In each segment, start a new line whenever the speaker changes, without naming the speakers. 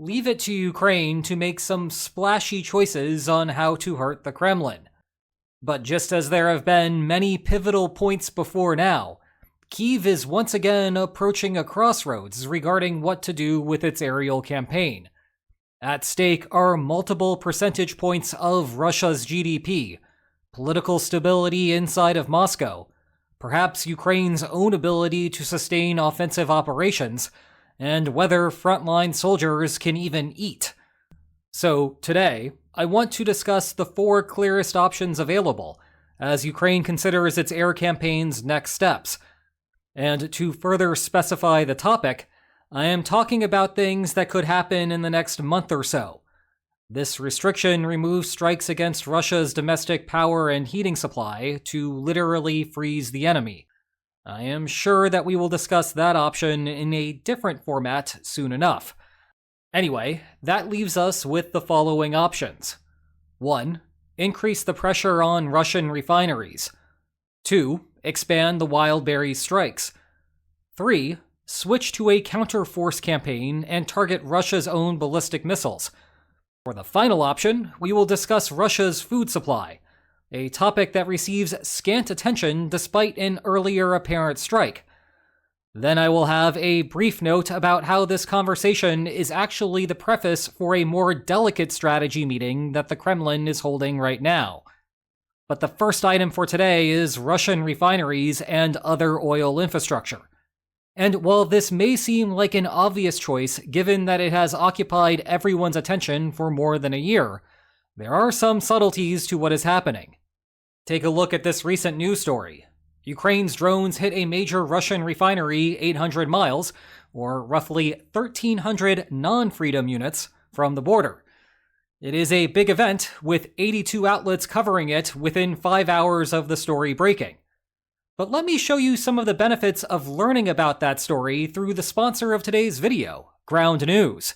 leave it to Ukraine to make some splashy choices on how to hurt the Kremlin. But just as there have been many pivotal points before now, Kyiv is once again approaching a crossroads regarding what to do with its aerial campaign. At stake are multiple percentage points of Russia's GDP, political stability inside of Moscow, perhaps Ukraine's own ability to sustain offensive operations, and whether frontline soldiers can even eat. So today, I want to discuss the 4 clearest options available as Ukraine considers its air campaign's next steps. And to further specify the topic, I am talking about things that could happen in the next month or so. This restriction removes strikes against Russia's domestic power and heating supply to literally freeze the enemy. I am sure that we will discuss that option in a different format soon enough. Anyway, that leaves us with the following options. 1. Increase the pressure on Russian refineries. 2. Expand the Wildberries strikes. 3. Switch to a counter-force campaign and target Russia's own ballistic missiles. For the final option, we will discuss Russia's food supply, a topic that receives scant attention despite an earlier apparent strike. Then I will have a brief note about how this conversation is actually the preface for a more delicate strategy meeting that the Kremlin is holding right now. But the first item for today is Russian refineries and other oil infrastructure. And while this may seem like an obvious choice given that it has occupied everyone's attention for more than a year, there are some subtleties to what is happening. Take a look at this recent news story. Ukraine's drones hit a major Russian refinery 800 miles, or roughly 1,300 non-freedom units, from the border. It is a big event, with 82 outlets covering it within 5 hours of the story breaking. But let me show you some of the benefits of learning about that story through the sponsor of today's video, Ground News.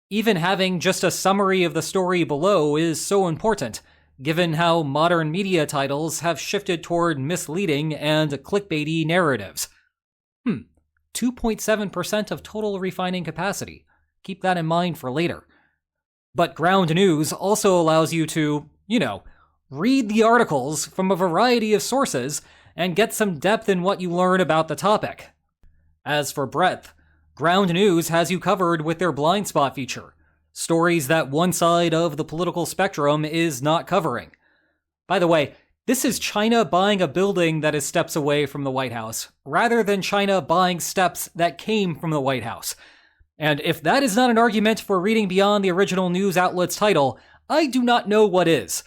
Even having just a summary of the story below is so important, given how modern media titles have shifted toward misleading and clickbaity narratives. 2.7% of total refining capacity. Keep that in mind for later. But Ground News also allows you to, read the articles from a variety of sources and get some depth in what you learn about the topic. As for breadth, Ground News has you covered with their blind spot feature, stories that one side of the political spectrum is not covering. By the way, this is China buying a building that is steps away from the White House, rather than China buying steps that came from the White House. And if that is not an argument for reading beyond the original news outlet's title, I do not know what is.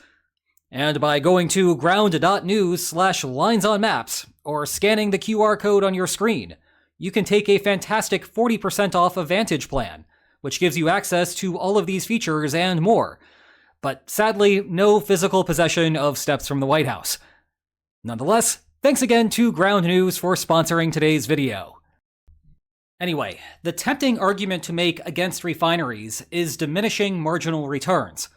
And by going to ground.news/lines-on-maps, or scanning the QR code on your screen, you can take a fantastic 40% off a Vantage plan, which gives you access to all of these features and more. But sadly, no physical possession of steps from the White House. Nonetheless, thanks again to Ground News for sponsoring today's video. Anyway, the tempting argument to make against refineries is diminishing marginal returns.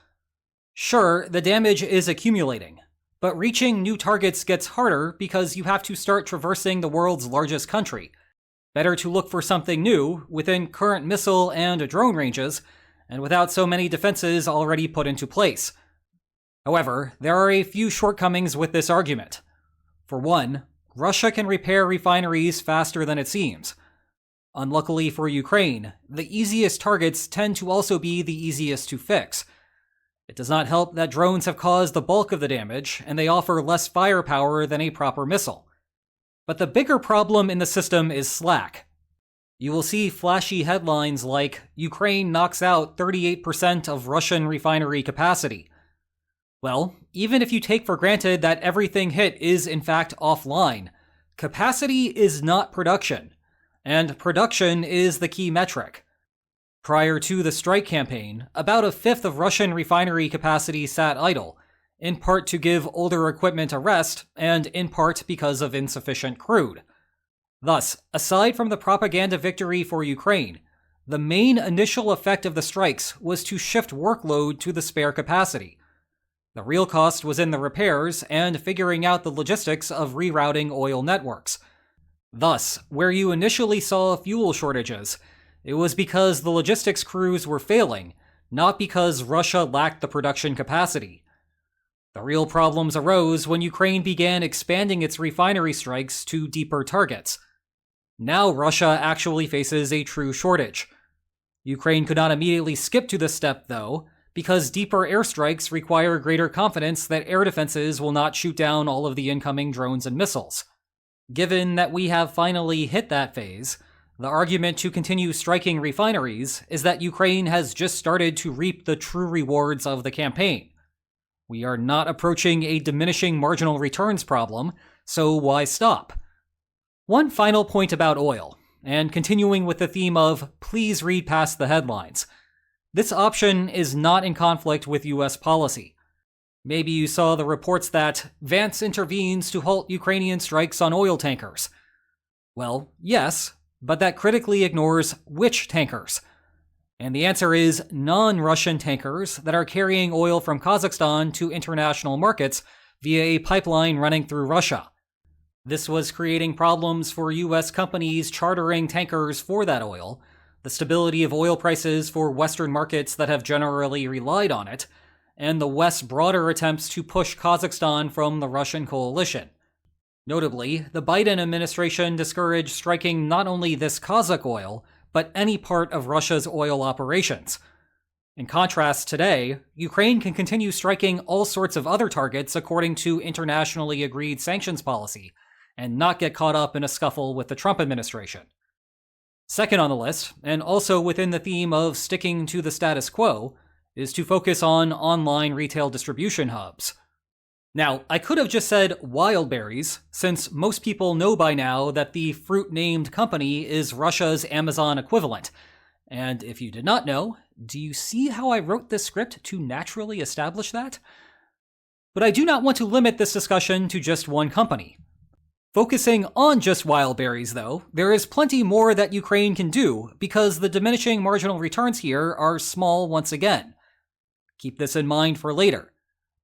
Sure, the damage is accumulating, but reaching new targets gets harder because you have to start traversing the world's largest country. Better to look for something new within current missile and drone ranges, and without so many defenses already put into place. However, there are a few shortcomings with this argument. For one, Russia can repair refineries faster than it seems. Unluckily for Ukraine, the easiest targets tend to also be the easiest to fix. It does not help that drones have caused the bulk of the damage, and they offer less firepower than a proper missile. But the bigger problem in the system is slack. You will see flashy headlines like, Ukraine knocks out 38% of Russian refinery capacity. Well, even if you take for granted that everything hit is in fact offline, capacity is not production, and production is the key metric. Prior to the strike campaign, about a fifth of Russian refinery capacity sat idle, in part to give older equipment a rest, and in part because of insufficient crude. Thus, aside from the propaganda victory for Ukraine, the main initial effect of the strikes was to shift workload to the spare capacity. The real cost was in the repairs and figuring out the logistics of rerouting oil networks. Thus, where you initially saw fuel shortages, it was because the logistics crews were failing, not because Russia lacked the production capacity. The real problems arose when Ukraine began expanding its refinery strikes to deeper targets. Now Russia actually faces a true shortage. Ukraine could not immediately skip to this step, though, because deeper airstrikes require greater confidence that air defenses will not shoot down all of the incoming drones and missiles. Given that we have finally hit that phase, the argument to continue striking refineries is that Ukraine has just started to reap the true rewards of the campaign. We are not approaching a diminishing marginal returns problem, so why stop? One final point about oil, and continuing with the theme of please read past the headlines. This option is not in conflict with US policy. Maybe you saw the reports that Vance intervenes to halt Ukrainian strikes on oil tankers. Well, yes, but that critically ignores which tankers. And the answer is non-Russian tankers that are carrying oil from Kazakhstan to international markets via a pipeline running through Russia. This was creating problems for US companies chartering tankers for that oil, the stability of oil prices for Western markets that have generally relied on it, and the West's broader attempts to push Kazakhstan from the Russian coalition. Notably, the Biden administration discouraged striking not only this Kazakh oil, but any part of Russia's oil operations. In contrast, today, Ukraine can continue striking all sorts of other targets according to internationally agreed sanctions policy, and not get caught up in a scuffle with the Trump administration. Second on the list, and also within the theme of sticking to the status quo, is to focus on online retail distribution hubs. Now, I could have just said Wildberries, since most people know by now that the fruit-named company is Russia's Amazon equivalent. And if you did not know, do you see how I wrote this script to naturally establish that? But I do not want to limit this discussion to just one company. Focusing on just Wildberries, though, there is plenty more that Ukraine can do because the diminishing marginal returns here are small once again. Keep this in mind for later.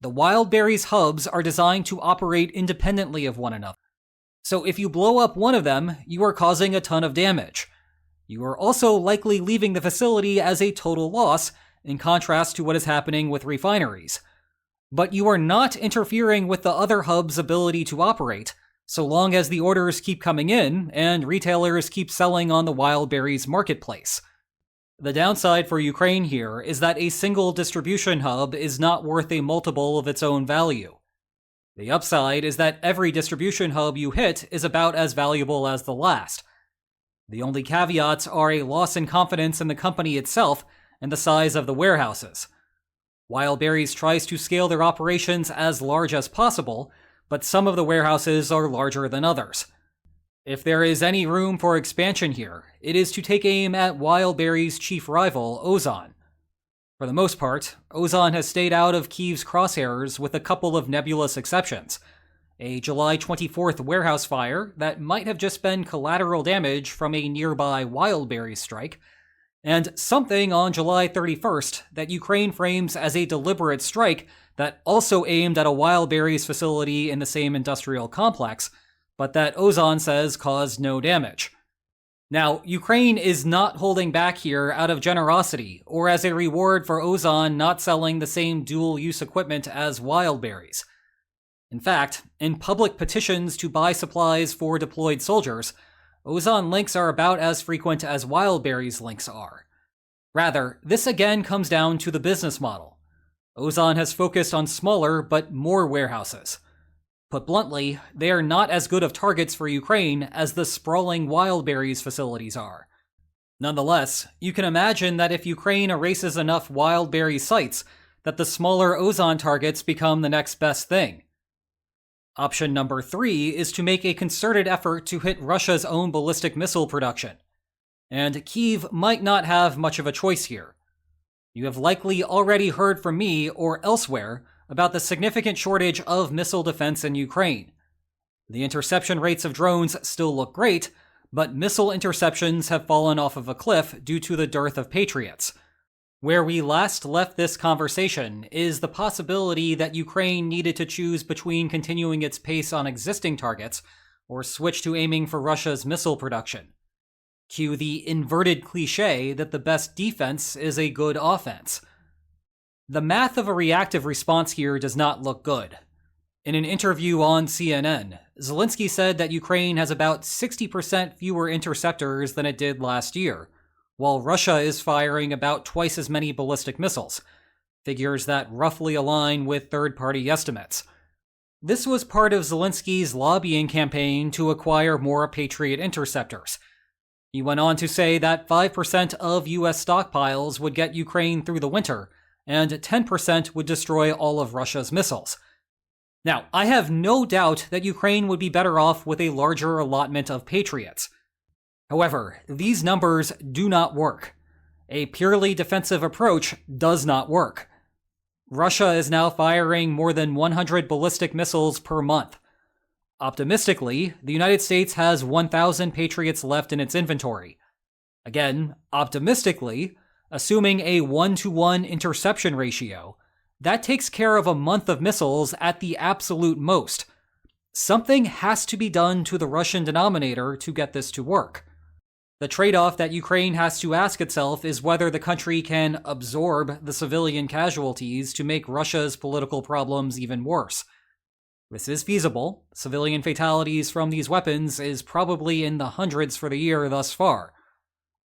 The Wildberries hubs are designed to operate independently of one another. So if you blow up one of them, you are causing a ton of damage. You are also likely leaving the facility as a total loss, in contrast to what is happening with refineries. But you are not interfering with the other hub's ability to operate, so long as the orders keep coming in and retailers keep selling on the Wildberries marketplace. The downside for Ukraine here is that a single distribution hub is not worth a multiple of its own value. The upside is that every distribution hub you hit is about as valuable as the last. The only caveats are a loss in confidence in the company itself and the size of the warehouses. Wildberries tries to scale their operations as large as possible, but some of the warehouses are larger than others. If there is any room for expansion here, it is to take aim at Wildberries' chief rival, Ozon. For the most part, Ozon has stayed out of Kyiv's crosshairs with a couple of nebulous exceptions. A July 24th warehouse fire that might have just been collateral damage from a nearby Wildberries strike, and something on July 31st that Ukraine frames as a deliberate strike that also aimed at a Wildberries facility in the same industrial complex, but that Ozon says caused no damage. Now, Ukraine is not holding back here out of generosity or as a reward for Ozon not selling the same dual-use equipment as Wildberries. In fact, in public petitions to buy supplies for deployed soldiers, Ozon links are about as frequent as Wildberries links are. Rather, this again comes down to the business model. Ozon has focused on smaller but more warehouses. Put bluntly, they are not as good of targets for Ukraine as the sprawling Wildberries facilities are. Nonetheless, you can imagine that if Ukraine erases enough Wildberries sites, that the smaller Ozon targets become the next best thing. Option number 3 is to make a concerted effort to hit Russia's own ballistic missile production. And Kyiv might not have much of a choice here. You have likely already heard from me or elsewhere about the significant shortage of missile defense in Ukraine. The interception rates of drones still look great, but missile interceptions have fallen off of a cliff due to the dearth of Patriots. Where we last left this conversation is the possibility that Ukraine needed to choose between continuing its pace on existing targets or switch to aiming for Russia's missile production. Cue the inverted cliche that the best defense is a good offense. The math of a reactive response here does not look good. In an interview on CNN, Zelensky said that Ukraine has about 60% fewer interceptors than it did last year, while Russia is firing about twice as many ballistic missiles, figures that roughly align with third-party estimates. This was part of Zelensky's lobbying campaign to acquire more Patriot interceptors. He went on to say that 5% of US stockpiles would get Ukraine through the winter, and 10% would destroy all of Russia's missiles. Now, I have no doubt that Ukraine would be better off with a larger allotment of Patriots. However, these numbers do not work. A purely defensive approach does not work. Russia is now firing more than 100 ballistic missiles per month. Optimistically, the United States has 1,000 Patriots left in its inventory. Again, optimistically, assuming a 1-to-1 interception ratio, that takes care of a month of missiles at the absolute most. Something has to be done to the Russian denominator to get this to work. The trade-off that Ukraine has to ask itself is whether the country can absorb the civilian casualties to make Russia's political problems even worse. This is feasible. Civilian fatalities from these weapons is probably in the hundreds for the year thus far.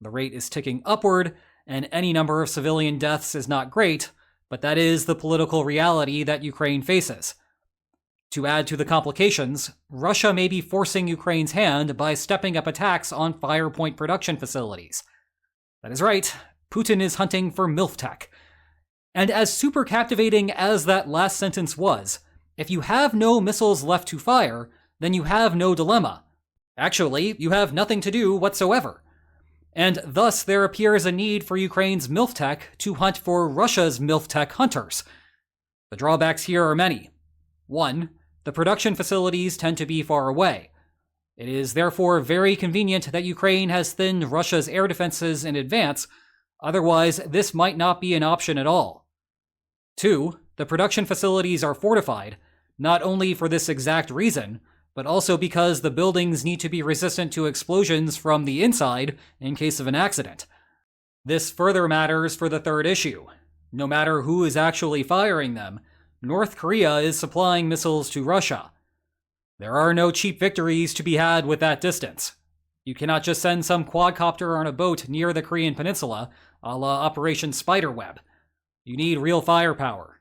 The rate is ticking upward, and any number of civilian deaths is not great, but that is the political reality that Ukraine faces. To add to the complications, Russia may be forcing Ukraine's hand by stepping up attacks on Firepoint production facilities. That is right, Putin is hunting for MILF tech. And as super captivating as that last sentence was, if you have no missiles left to fire, then you have no dilemma. Actually, you have nothing to do whatsoever. And thus there appears a need for Ukraine's MILF tech to hunt for Russia's MILF tech hunters. The drawbacks here are many. 1. The production facilities tend to be far away. It is therefore very convenient that Ukraine has thinned Russia's air defenses in advance, otherwise this might not be an option at all. 2. The production facilities are fortified, not only for this exact reason, but also because the buildings need to be resistant to explosions from the inside in case of an accident. This further matters for the third issue. No matter who is actually firing them, North Korea is supplying missiles to Russia. There are no cheap victories to be had with that distance. You cannot just send some quadcopter on a boat near the Korean peninsula, a la Operation Spiderweb. You need real firepower.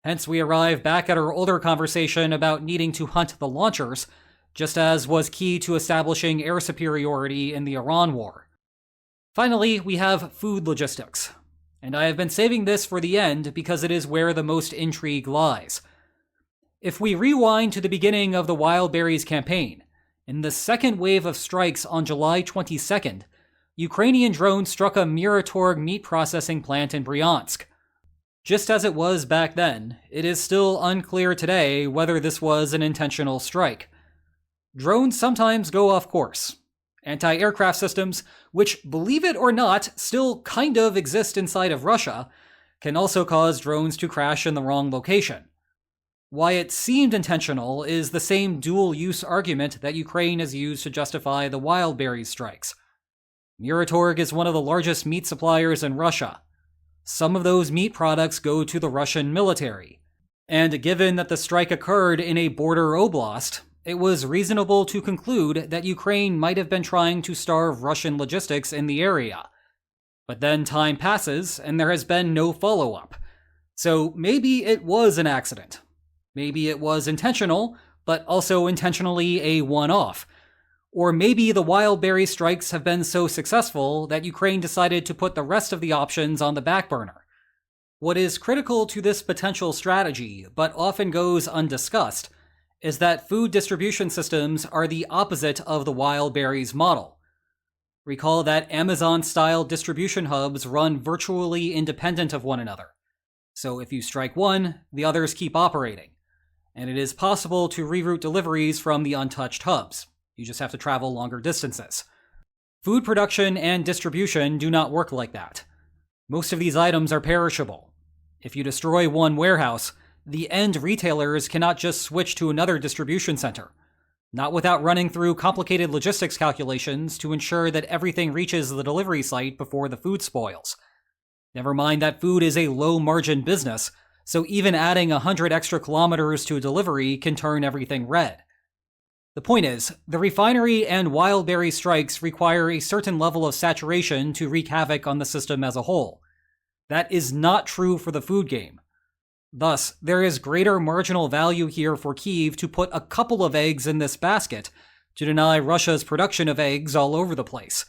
Hence we arrive back at our older conversation about needing to hunt the launchers, just as was key to establishing air superiority in the Iran war. Finally, we have food logistics. And I have been saving this for the end because it is where the most intrigue lies. If we rewind to the beginning of the Wildberries campaign, in the second wave of strikes on July 22nd, Ukrainian drones struck a Miratorg meat processing plant in Bryansk. Just as it was back then, it is still unclear today whether this was an intentional strike. Drones sometimes go off course. Anti-aircraft systems, which, believe it or not, still kind of exist inside of Russia, can also cause drones to crash in the wrong location. Why it seemed intentional is the same dual-use argument that Ukraine has used to justify the Wildberries strikes. Miratorg is one of the largest meat suppliers in Russia. Some of those meat products go to the Russian military. And given that the strike occurred in a border oblast, it was reasonable to conclude that Ukraine might have been trying to starve Russian logistics in the area. But then time passes, and there has been no follow-up. So maybe it was an accident. Maybe it was intentional, but also intentionally a one-off. Or maybe the Wildberries strikes have been so successful that Ukraine decided to put the rest of the options on the back burner. What is critical to this potential strategy, but often goes undiscussed, is that food distribution systems are the opposite of the Wildberries model. Recall that Amazon-style distribution hubs run virtually independent of one another. So if you strike one, the others keep operating. And it is possible to reroute deliveries from the untouched hubs. You just have to travel longer distances. Food production and distribution do not work like that. Most of these items are perishable. If you destroy one warehouse, the end retailers cannot just switch to another distribution center. not without running through complicated logistics calculations to ensure that everything reaches the delivery site before the food spoils. Never mind that food is a low-margin business, so even adding 100 extra kilometers to a delivery can turn everything red. The point is, the refinery and Wildberries strikes require a certain level of saturation to wreak havoc on the system as a whole. That is not true for the food game. Thus, there is greater marginal value here for Kyiv to put a couple of eggs in this basket to deny Russia's production of eggs all over the place.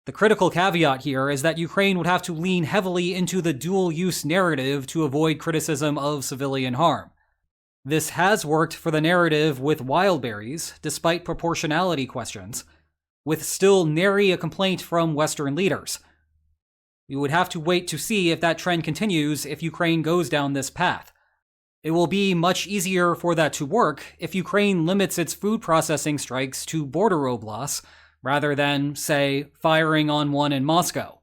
The critical caveat here is that Ukraine would have to lean heavily into the dual-use narrative to avoid criticism of civilian harm. This has worked for the narrative with Wildberries, despite proportionality questions, with still nary a complaint from Western leaders. We would have to wait to see if that trend continues if Ukraine goes down this path. It will be much easier for that to work if Ukraine limits its food processing strikes to border oblasts, rather than, say, firing on one in Moscow.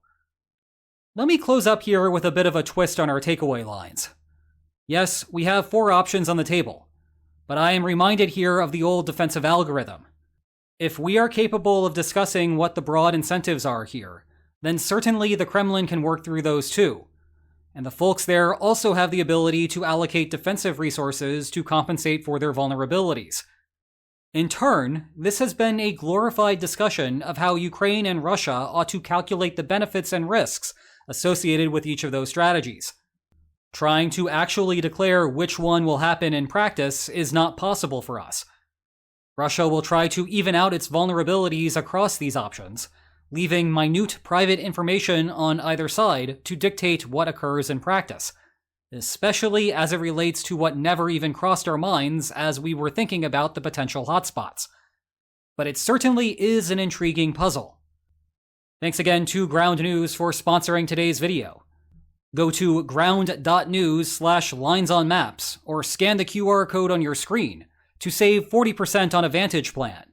Let me close up here with a bit of a twist on our takeaway lines. Yes, we have 4 options on the table, but I am reminded here of the old defensive algorithm. If we are capable of discussing what the broad incentives are here, then certainly the Kremlin can work through those too. And the folks there also have the ability to allocate defensive resources to compensate for their vulnerabilities. In turn, this has been a glorified discussion of how Ukraine and Russia ought to calculate the benefits and risks associated with each of those strategies. Trying to actually declare which one will happen in practice is not possible for us. Russia will try to even out its vulnerabilities across these options, leaving minute private information on either side to dictate what occurs in practice, especially as it relates to what never even crossed our minds as we were thinking about the potential hotspots. But it certainly is an intriguing puzzle. Thanks again to Ground News for sponsoring today's video. Go to ground.news/linesonmaps or scan the QR code on your screen to save 40% on a Vantage plan.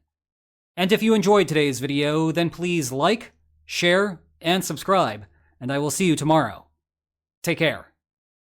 And if you enjoyed today's video, then please like, share, and subscribe, and I will see you tomorrow. Take care.